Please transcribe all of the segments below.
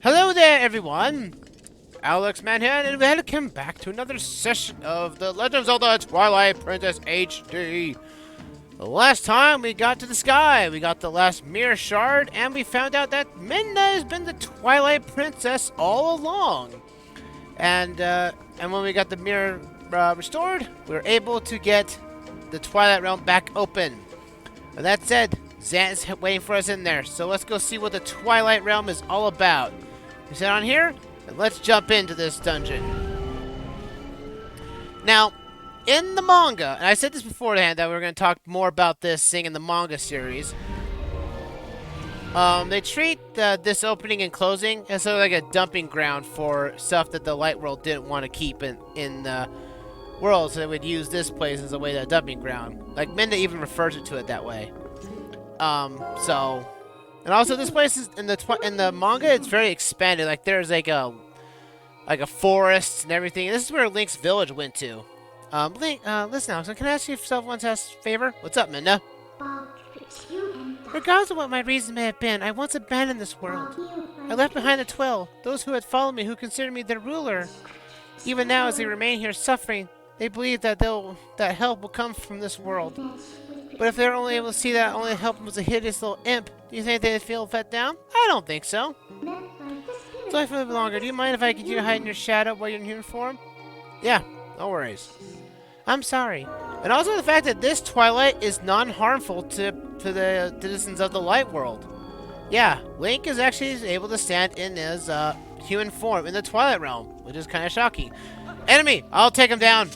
Hello there, everyone! Alexman here, and welcome back to another session of the Legend of Zelda Twilight Princess HD. The last time we got to the sky, we got the last mirror shard, and we found out that Minna has been the Twilight Princess all along. And when we got the mirror restored, we were able to get the Twilight Realm back open. With that said, Zant is waiting for us in there, so let's go see what the Twilight Realm is all about. We sit on here, and let's jump into this dungeon. Now, in the manga, and I said this beforehand that we were going to talk more about this thing in the manga series. They treat this opening and closing as sort of like a dumping ground for stuff that the Light World didn't want to keep in the world, so they would use this place as a way to dumping ground. Like Minna even refers to it that way. And also this place is in the manga, it's very expanded. Like there's like a forest and everything. And this is where Link's village went to. Link, listen, Alex, can I ask you if someone wants to ask a favor? What's up, Minna? Regardless of what my reason may have been, I once abandoned this world. I left behind the 12, those who had followed me, who considered me their ruler. Even now, as they remain here suffering, they believe that help will come from this world. But if they're only able to see that only help was a hideous little imp, do you think they'd feel let down? I don't think so. So I feel a little longer. Do you mind if I continue to hide in your shadow while you're in human form? Yeah, no worries. I'm sorry. And also the fact that this Twilight is non-harmful to the citizens of the Light World. Yeah, Link is actually able to stand in his human form in the Twilight Realm, which is kind of shocking. Enemy! I'll take him down!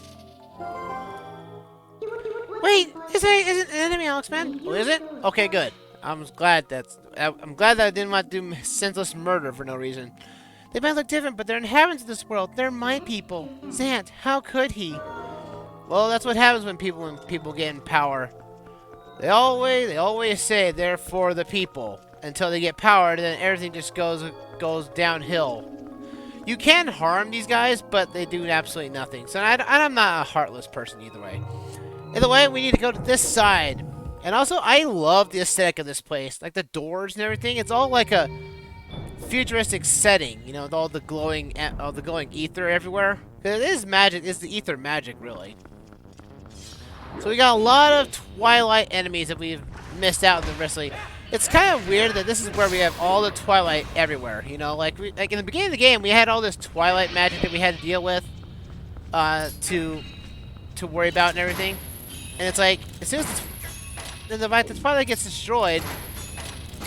Wait, isn't an enemy, Alexman? Oh, is it? Okay, good. I'm glad that I didn't want to do senseless murder for no reason. They might look different, but they're inhabitants of this world. They're my people. Zant, how could he? Well, that's what happens when people get in power. They always say they're for the people until they get power, and then everything just goes downhill. You can harm these guys, but they do absolutely nothing. So I'm not a heartless person either way. Either way, we need to go to this side. And also, I love the aesthetic of this place. Like the doors and everything. It's all like a futuristic setting. You know, with all the glowing ether everywhere. It is magic. It's the ether magic, really. So we got a lot of Twilight enemies that we've missed out in the wrestling. It's kind of weird that this is where we have all the Twilight everywhere. You know, like in the beginning of the game, we had all this Twilight magic that we had to deal with to worry about and everything. And it's like, as soon as the Twilight gets destroyed,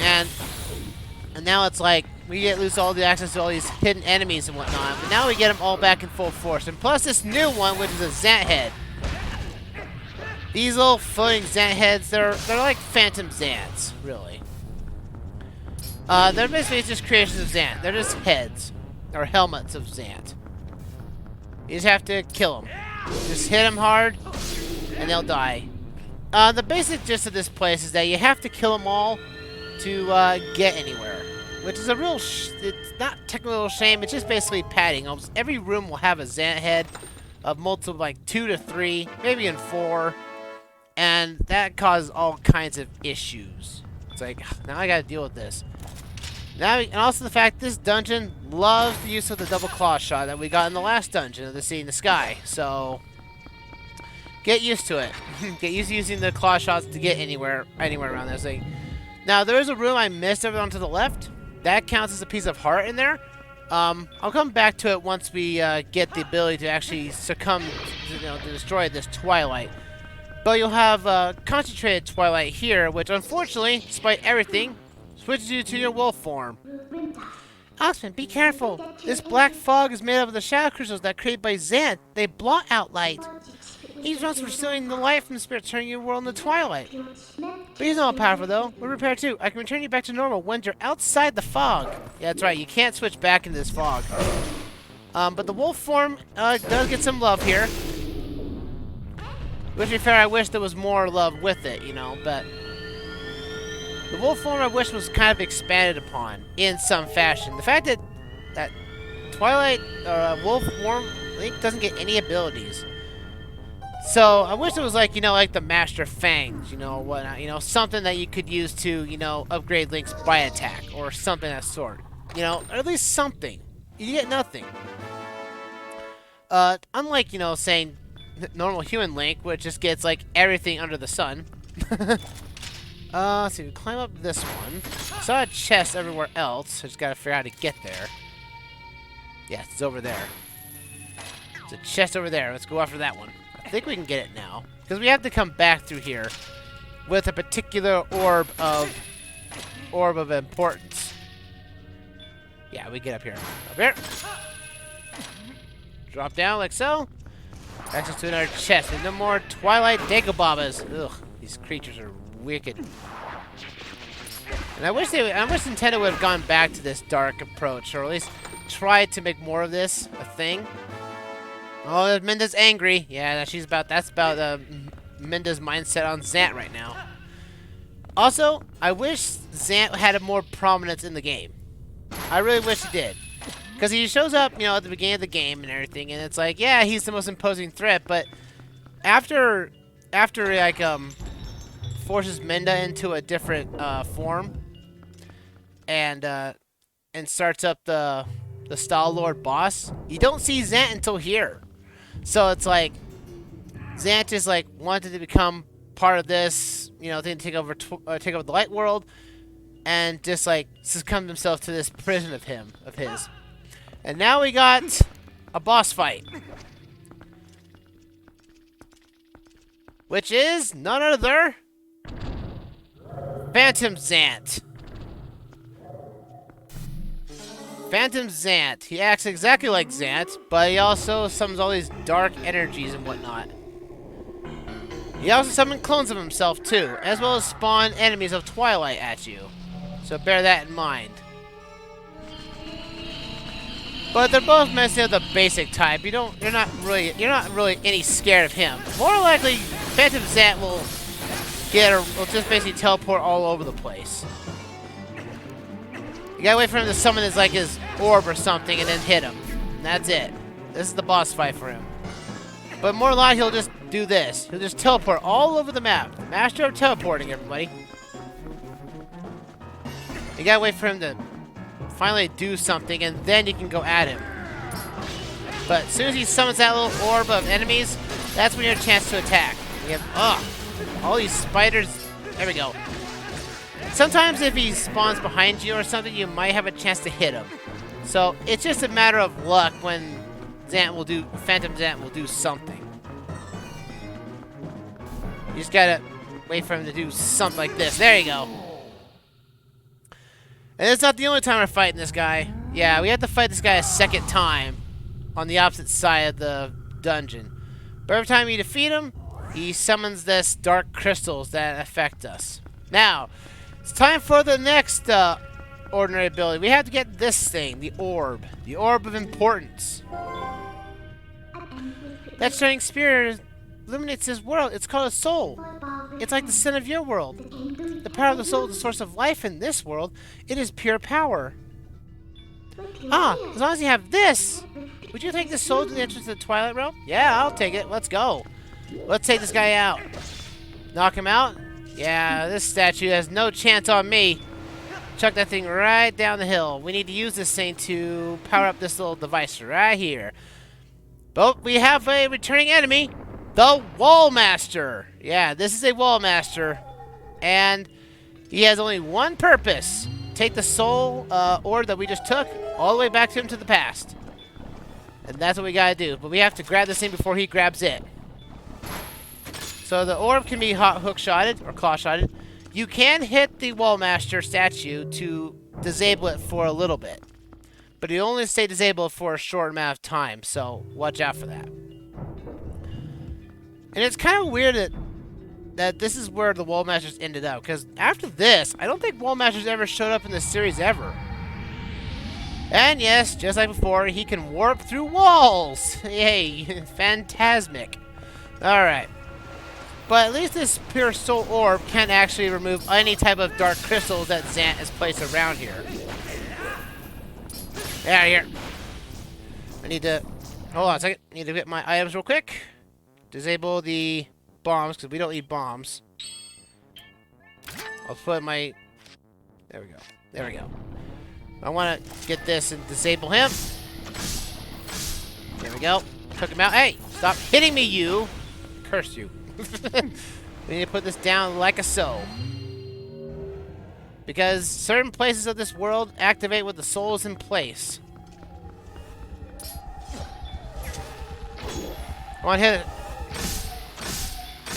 and now it's like, we lose all the access to all these hidden enemies and whatnot. But now we get them all back in full force. And plus this new one, which is a Zant head. These little floating Zant heads, they're like phantom Zants, really. They're basically just creations of Zant. They're just heads, or helmets of Zant. You just have to kill them. Just hit them hard, and they'll die. The basic gist of this place is that you have to kill them all to get anywhere. Which is a real, it's not technically a shame, it's just basically padding. Almost every room will have a Zant head of multiple, like 2 to 3, maybe even 4. And that causes all kinds of issues. It's like, now I gotta deal with this. Now, and also the fact this dungeon loves the use of the double claw shot that we got in the last dungeon of the Sea in the Sky. So, get used to it. Get used to using the claw shots to get anywhere around this thing. Now, there is a room I missed over on to the left. That counts as a piece of heart in there. I'll come back to it once we get the ability to actually succumb, to destroy this Twilight. But you'll have concentrated Twilight here, which unfortunately, despite everything, switches you to your wolf form. Alexman, be careful. This black fog is made up of the shadow crystals that created by Zant. They blot out light. He's responsible for stealing the light from the spirit, turning your world into Twilight. But he's not powerful, though. We're prepared, too. I can return you back to normal when you're outside the fog. Yeah, that's right. You can't switch back into this fog. But the wolf form does get some love here. Which, to be fair, I wish there was more love with it, you know, but the wolf form I wish was kind of expanded upon in some fashion. The fact that Twilight wolf Link doesn't get any abilities. So I wish it was like, you know, like the Master Fangs, you know, whatnot, you know, something that you could use to, you know, upgrade Link's bite attack or something of that sort. You know, or at least something. You get nothing. Unlike, you know, saying normal human Link, which just gets like everything under the sun. Let's see, we climb up this one. Saw a chest everywhere else. I just gotta figure out how to get there. Yes, it's over there. There's a chest over there. Let's go after that one. I think we can get it now. Because we have to come back through here with a particular orb of importance. Yeah, we get up here. Up here. Drop down like so. Access to another chest. And no more Twilight Dagobabas. Ugh, these creatures are wicked. And I wish Nintendo would have gone back to this dark approach, or at least tried to make more of this a thing. Oh, Minda's angry. Yeah, that's about Minda's mindset on Zant right now. Also, I wish Zant had a more prominence in the game. I really wish he did. Because he shows up, you know, at the beginning of the game and everything, and it's like, yeah, he's the most imposing threat, but after like, forces Minda into a different, form, and starts up the Star Lord boss, you don't see Zant until here. So it's like, Zant just like wanted to become part of this, you know, thing to take over the Light World, and just like succumbed himself to this prison of his. And now we got a boss fight, which is none other Phantom Zant. Phantom Zant. He acts exactly like Zant, but he also summons all these dark energies and whatnot. He also summons clones of himself too, as well as spawn enemies of Twilight at you. So bear that in mind. But they're both mostly of the basic type. You're not really any scared of him. More likely, Phantom Zant will just basically teleport all over the place. You gotta wait for him to summon his orb or something and then hit him. And that's it. This is the boss fight for him. But more likely he'll just do this. He'll just teleport all over the map. Master of teleporting, everybody. You gotta wait for him to finally do something and then you can go at him. But as soon as he summons that little orb of enemies, that's when you have a chance to attack. You have, all these spiders. There we go. Sometimes if he spawns behind you or something, you might have a chance to hit him. So it's just a matter of luck when Phantom Zant will do something. You just gotta wait for him to do something like this. There you go. And it's not the only time we're fighting this guy. Yeah, we have to fight this guy a second time on the opposite side of the dungeon. But every time you defeat him, he summons this dark crystals that affect us. Now, it's time for the next ordinary ability. We have to get this thing, the orb. The orb of importance. That shining spear illuminates this world. It's called a soul. It's like the sun of your world. The power of the soul is the source of life in this world. It is pure power. As long as you have this. Would you take the soul to the entrance of the Twilight Realm? Yeah, I'll take it. Let's go. Let's take this guy out. Knock him out? Yeah, this statue has no chance on me. Chuck that thing right down the hill. We need to use this thing to power up this little device right here. But we have a returning enemy. The Wall Master. Yeah, this is a Wall Master. And he has only one purpose. Take the soul orb that we just took all the way back to him to the past. And that's what we gotta do. But we have to grab this thing before he grabs it. So the orb can be hook-shotted or claw-shotted. You can hit the Wall Master statue to disable it for a little bit. But you only stay disabled for a short amount of time, so watch out for that. And it's kind of weird that this is where the Wall Masters ended up, because after this, I don't think Wall Masters ever showed up in this series ever. And yes, just like before, he can warp through walls! Yay, phantasmic. Alright. But at least this pure soul orb can't actually remove any type of dark crystals that Zant has placed around here. Get out of here. I need to Hold on a second. Need to get my items real quick. Disable the bombs, because we don't need bombs. I'll put my... There we go. There we go. I want to get this and disable him. There we go. Took him out. Hey! Stop hitting me, you! Curse you. We need to put this down like a so. Because certain places of this world activate with the souls in place. Come on, hit it.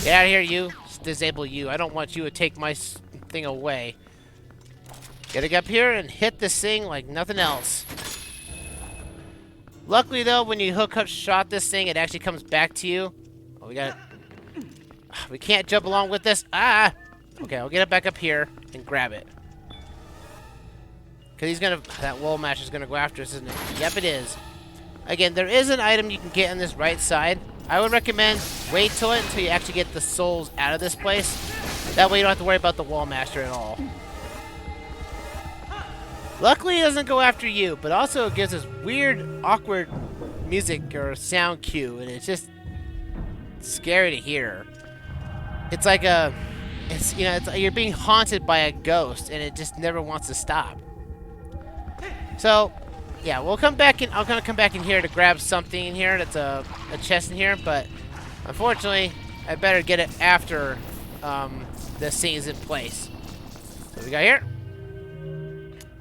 Get out of here, you. Just disable you. I don't want you to take my thing away. Gotta get up here and hit this thing like nothing else. Luckily, though, when you shot this thing, it actually comes back to you. Oh, we got it. We can't jump along with this. Ah! Okay, I'll get it back up here and grab it. Because he's gonna... That wall mash is gonna go after us, isn't it? Yep, it is. Again, there is an item you can get on this right side. I would recommend wait till it until you actually get the souls out of this place. That way you don't have to worry about the wall master at all. Luckily, it doesn't go after you, but also it gives us weird, awkward music or sound cue, and it's just scary to hear. It's like a... It's, you know, it's like you're being haunted by a ghost, and it just never wants to stop. So... Yeah, we'll come back in. I'm gonna come back in here to grab something in here. That's a chest in here, but unfortunately, I better get it after this scene is in place. So we got here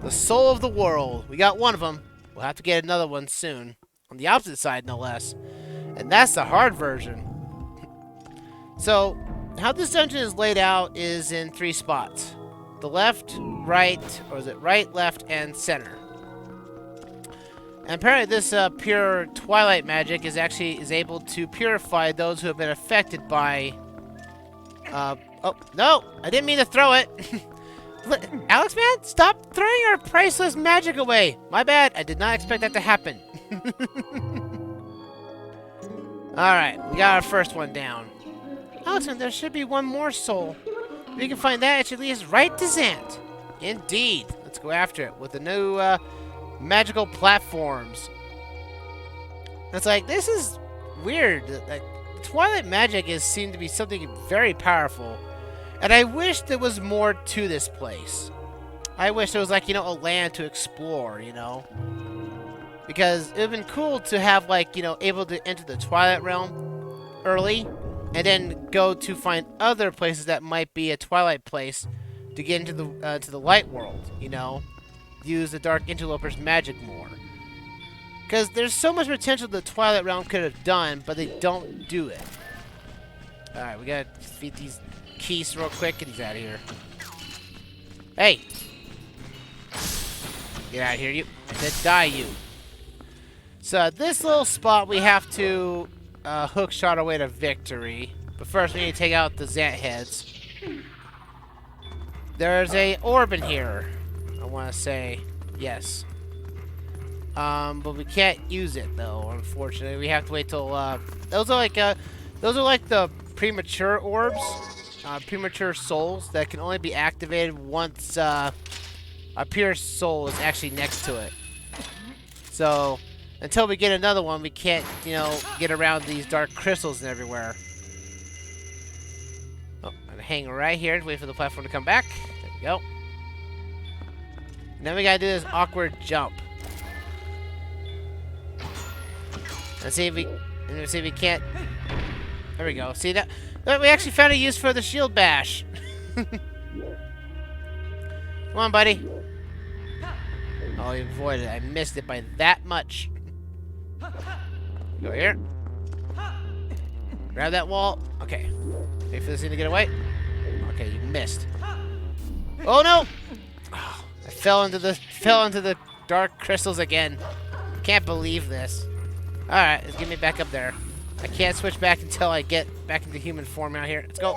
the soul of the world. We got one of them. We'll have to get another one soon, on the opposite side, no less. And that's the hard version. So, how this dungeon is laid out is in 3 spots: the left, right, or is it right, left, and center. And apparently this pure Twilight magic is able to purify those who have been affected by... oh, no! I didn't mean to throw it! Alexman, stop throwing our priceless magic away! My bad, I did not expect that to happen. Alright, we got our first one down. Alexman, there should be one more soul. If we can find that, it should lead us right to Zant. Indeed. Let's go after it with the new... magical platforms. It's like, this is weird. Like, Twilight magic seemed to be something very powerful. And I wish there was more to this place. I wish there was, like, you know, a land to explore, you know? Because it would have been cool to have, like, you know, able to enter the Twilight Realm early, and then go to find other places that might be a Twilight place to get into the to the Light World, you know? Use the Dark Interloper's magic more. Because there's so much potential the Twilight Realm could have done, but they don't do it. Alright, we gotta defeat these keys real quick, and he's out of here. Hey! Get out of here, you. I said die, you. So at this little spot, we have to hookshot our way to victory. But first, we need to take out the Zant heads. There's a orb in here. I want to say yes. But we can't use it though, unfortunately. We have to wait till those are like the premature orbs, premature souls that can only be activated once a pure soul is actually next to it. So until we get another one, we can't, you know, get around these dark crystals and everywhere. Oh, I'm gonna hang right here to wait for the platform to come back. There we go. And then we gotta do this awkward jump. Let's see if we can't. There we go. See that? We actually found a use for the shield bash. Come on, buddy. Oh, he avoided it. I missed it by that much. Go here. Grab that wall. Okay. Wait for this thing to get away. Okay, you missed. Oh no! Oh, I fell into the dark crystals again. Can't believe this. Alright, let's get me back up there. I can't switch back until I get back into human form out here. Let's go.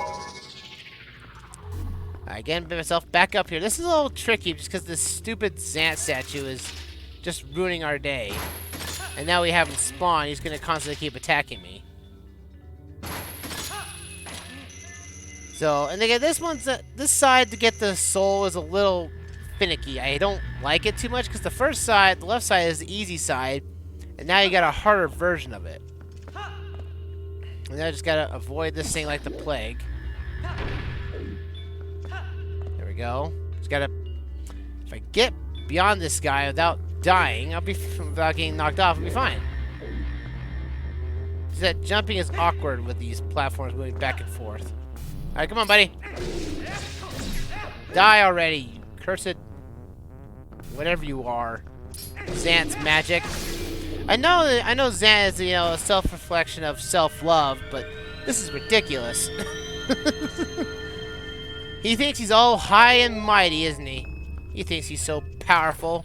Alright, get myself back up here. This is a little tricky just because this stupid Zant statue is just ruining our day. And now we have him spawn. He's going to constantly keep attacking me. So, and again, this side to get the soul is a little finicky. I don't like it too much because the left side is the easy side. And now you got a harder version of it. And now I just gotta avoid this thing like the plague. There we go. Just gotta... If I get beyond this guy without dying, without getting knocked off, I'll be fine. Just that jumping is awkward with these platforms moving back and forth. Alright, come on, buddy. Die already, you cursed... whatever you are. Zant's magic. I know Zant is, you know, a self-reflection of self-love, but this is ridiculous. He thinks he's all high and mighty, isn't he? He thinks he's so powerful.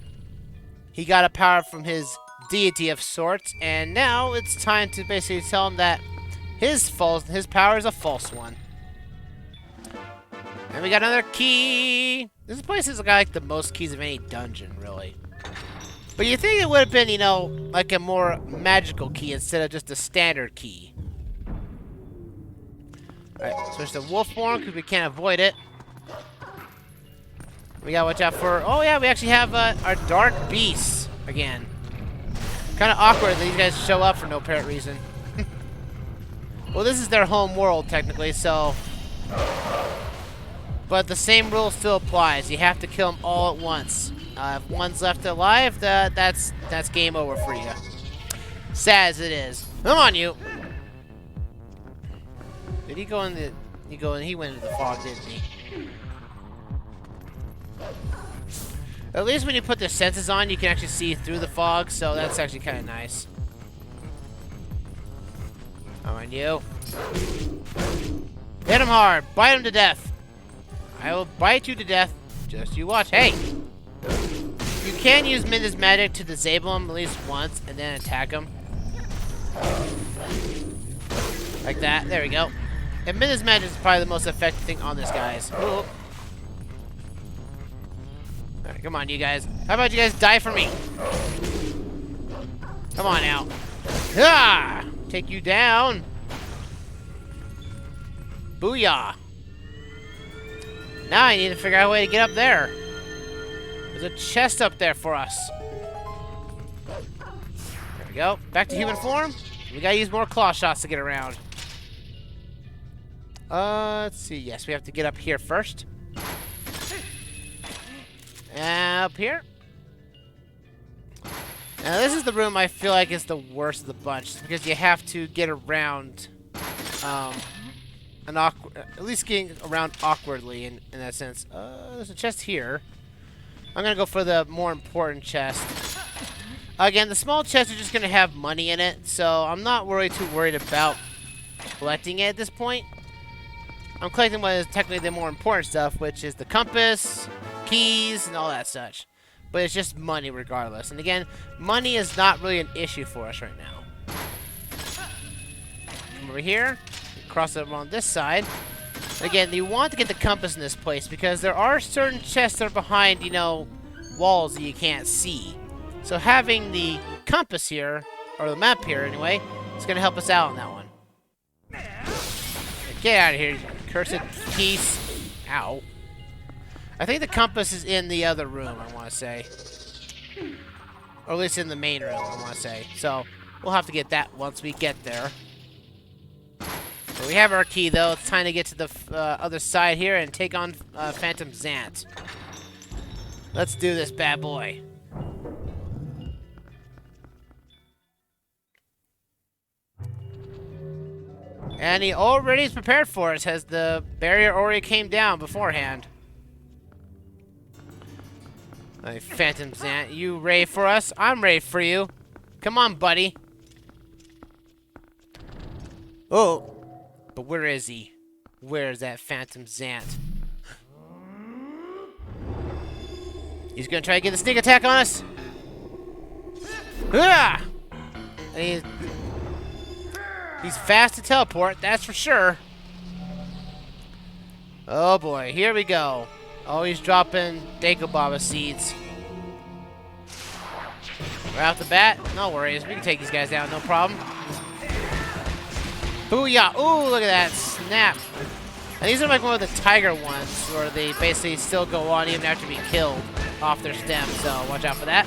He got a power from his deity of sorts, and now it's time to basically tell him that his power is a false one. And we got another key. This place has got like the most keys of any dungeon, really. But you think it would have been, you know, like a more magical key instead of just a standard key. Alright, switch to wolf form because we can't avoid it. We gotta watch out for... Oh yeah, we actually have our dark beasts again. Kind of awkward that these guys show up for no apparent reason. Well, this is their home world, technically, so... But the same rule still applies. You have to kill them all at once. If one's left alive, that's game over for you. Sad as it is. Come on, you! Did he go in the... He went into the fog, didn't he? At least when you put the senses on, you can actually see through the fog, so that's actually kind of nice. Come on, you. Hit him hard. Bite him to death. I will bite you to death. Just you watch. Hey! You can use Minda's magic to disable him at least once, and then attack him. Like that. There we go. And Minda's magic is probably the most effective thing on this, guys. Ooh. Alright, come on, you guys. How about you guys die for me? Come on now. Ah! Take you down. Booyah. Now I need to figure out a way to get up there. There's a chest up there for us. There we go. Back to human form. We gotta use more claw shots to get around. Let's see. Yes, we have to get up here first. Up here. Now this is the room I feel like is the worst of the bunch because you have to get around at least getting around awkwardly in that sense. There's a chest here. I'm gonna go for the more important chest. Again, the small chests are just gonna have money in it, so I'm not too worried about collecting it at this point. I'm collecting what is technically the more important stuff, which is the compass, keys, and all that such. But it's just money regardless. And again, money is not really an issue for us right now. Come over here. Cross it on this side. Again, you want to get the compass in this place because there are certain chests that are behind, you know, walls that you can't see. So having the compass here, or the map here anyway, is going to help us out on that one. Get out of here, you cursed piece. Ow. I think the compass is in the other room, I want to say. Or at least in the main room, I want to say. So, we'll have to get that once we get there. But we have our key, though. It's time to get to the other side here and take on Phantom Zant. Let's do this bad boy. And he already is prepared for us, as the barrier already came down beforehand. Alright, Phantom Zant, you ready for us? I'm ready for you. Come on, buddy. Oh, but where is he? Where is that Phantom Zant? He's gonna try to get the sneak attack on us. Ah! And he's fast to teleport, that's for sure. Oh boy, here we go. Oh, he's dropping Dagobaba seeds. Right off the bat, no worries. We can take these guys down, no problem. Booyah! Ooh, look at that. Snap. And these are like one of the tiger ones, where they basically still go on even after being killed off their stem, so watch out for that.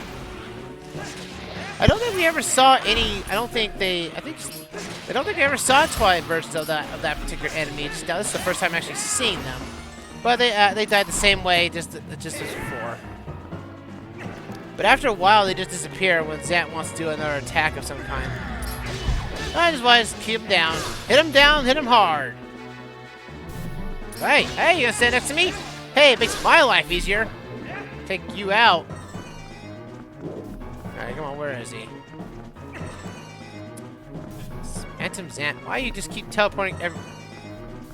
I don't think we ever saw any. I don't think we ever saw Twilight versions of that particular enemy. This is the first time actually seeing them. But they died the same way, just as before. But after a while, they just disappear when Zant wants to do another attack of some kind. I just want to keep him down. Hit him down, hit him hard. Hey, you gonna stand next to me? Hey, it makes my life easier. Take you out. Alright, come on, where is he? Phantom Zant, why do you just keep teleporting every...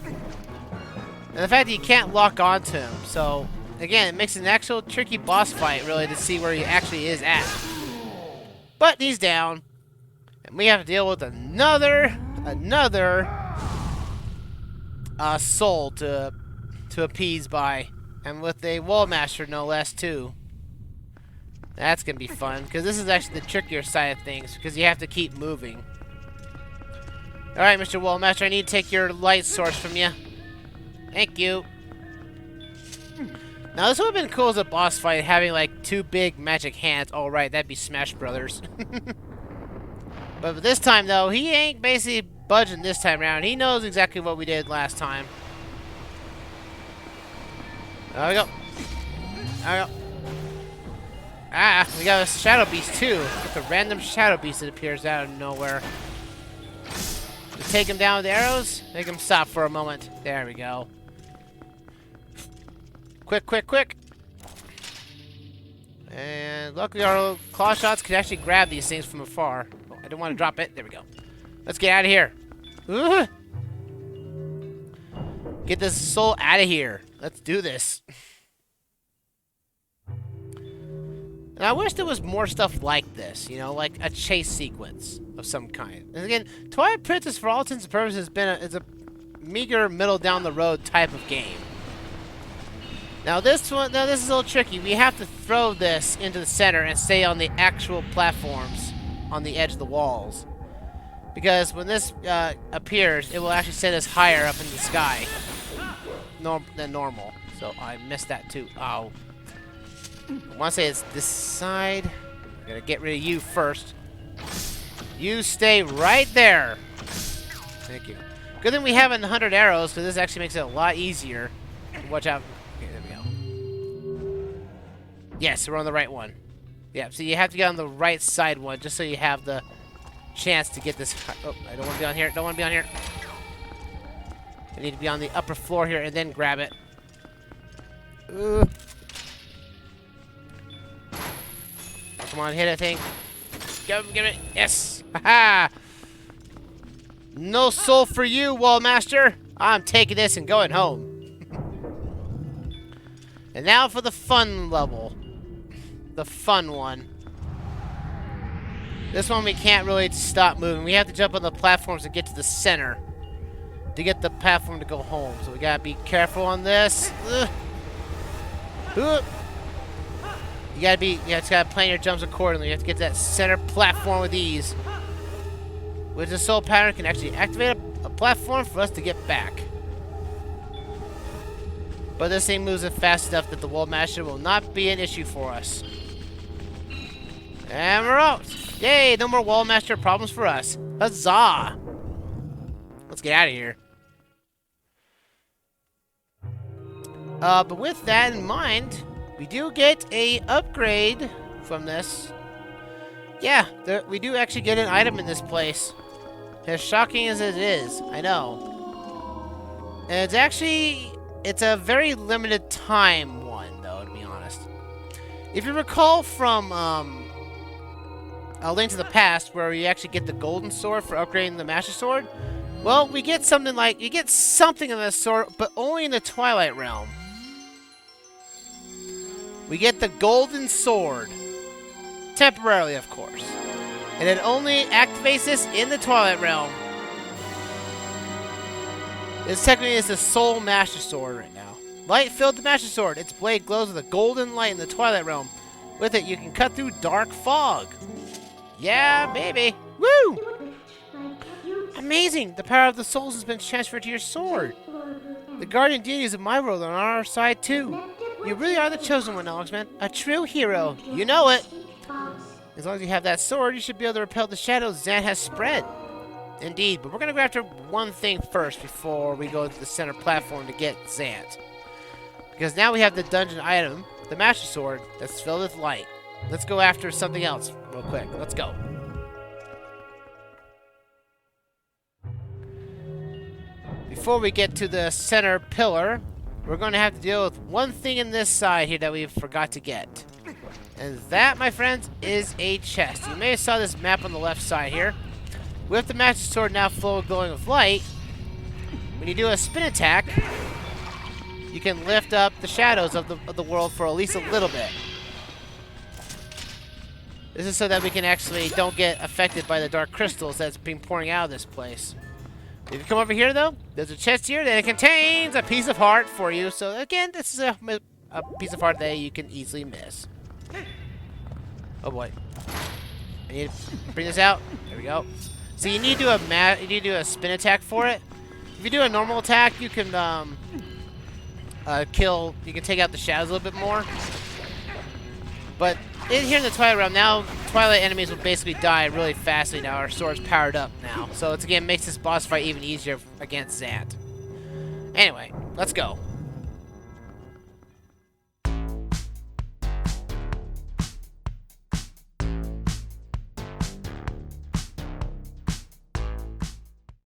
And the fact that you can't lock onto him, so... Again, it makes an actual tricky boss fight, really, to see where he actually is at. But he's down. And we have to deal with another soul to appease by. And with a Wall Master, no less, too. That's going to be fun, because this is actually the trickier side of things, because you have to keep moving. Alright, Mr. Wall Master, I need to take your light source from you. Thank you. Now, this would have been cool as a boss fight, having, like, two big magic hands. Oh, right, that'd be Smash Brothers. But this time, though, he ain't basically budging this time around. He knows exactly what we did last time. There we go. There we go. Ah, we got a Shadow Beast, too. With a random Shadow Beast that appears out of nowhere. Just take him down with arrows. Make him stop for a moment. There we go. Quick, quick, quick. And luckily our claw shots can actually grab these things from afar. Oh, I didn't want to drop it. There we go. Let's get out of here. Ooh. Get this soul out of here. Let's do this. And I wish there was more stuff like this, you know, like a chase sequence of some kind. And again, Twilight Princess, for all intents and purposes, is a meager middle down the road type of game. Now this is a little tricky. We have to throw this into the center and stay on the actual platforms on the edge of the walls. Because when this appears, it will actually send us higher up in the sky than normal. So I missed that too. Oh. I want to say it's this side. I gotta get rid of you first. You stay right there. Thank you. Good thing we have 100 arrows, because this actually makes it a lot easier. Watch out. Okay, there we go. Yes, we're on the right one. Yeah, so you have to get on the right side one, just so you have the chance to get this. Oh, I don't want to be on here. Don't want to be on here. I need to be on the upper floor here and then grab it. Come on, hit that thing. Give it. Yes. Haha. No soul for you, Wall Master. I'm taking this and going home. And now for the fun level. The fun one. This one we can't really stop moving. We have to jump on the platforms to get to the center. To get the platform to go home. So we gotta be careful on this. You just gotta plan your jumps accordingly. You have to get to that center platform with ease. With the soul pattern can actually activate a platform for us to get back. But this thing moves it fast enough that the Wall Master will not be an issue for us. And we're out! Yay, no more Wall Master problems for us. Huzzah! Let's get out of here. But with that in mind, we do get a upgrade from this. Yeah, we do actually get an item in this place. As shocking as it is, I know. And it's a very limited time one, though, to be honest. If you recall from A Link to the Past, where you actually get the golden sword for upgrading the Master Sword, well, you get something in the sword, but only in the Twilight Realm. We get the golden sword. Temporarily, of course. And it only activates this in the Twilight Realm. This technically is the Soul Master Sword right now. Light filled the Master Sword. Its blade glows with a golden light in the Twilight Realm. With it, you can cut through dark fog. Yeah, baby. Woo! Amazing! The power of the souls has been transferred to your sword. The guardian deities of my world are on our side, too. You really are the chosen one, Alexman. A true hero. You know it. As long as you have that sword, you should be able to repel the shadows Zant has spread. Indeed, but we're going to go after one thing first before we go to the center platform to get Zant. Because now we have the dungeon item, the Master Sword, that's filled with light. Let's go after something else real quick. Let's go. Before we get to the center pillar, we're going to have to deal with one thing in this side here that we forgot to get. And that, my friends, is a chest. You may have saw this map on the left side here. With the Master Sword now full glowing with light, when you do a spin attack, you can lift up the shadows of the world for at least a little bit. This is so that we can actually don't get affected by the dark crystals that's been pouring out of this place. If you come over here, though, there's a chest here that contains a piece of heart for you. So, again, this is a piece of heart that you can easily miss. Oh, boy. I need to bring this out. There we go. So you need to do a spin attack for it. If you do a normal attack, you can you can take out the shadows a little bit more. But here in the Twilight Realm, now Twilight enemies will basically die really fastly now. Our sword's powered up now. So it's again makes this boss fight even easier against Zant. Anyway, let's go.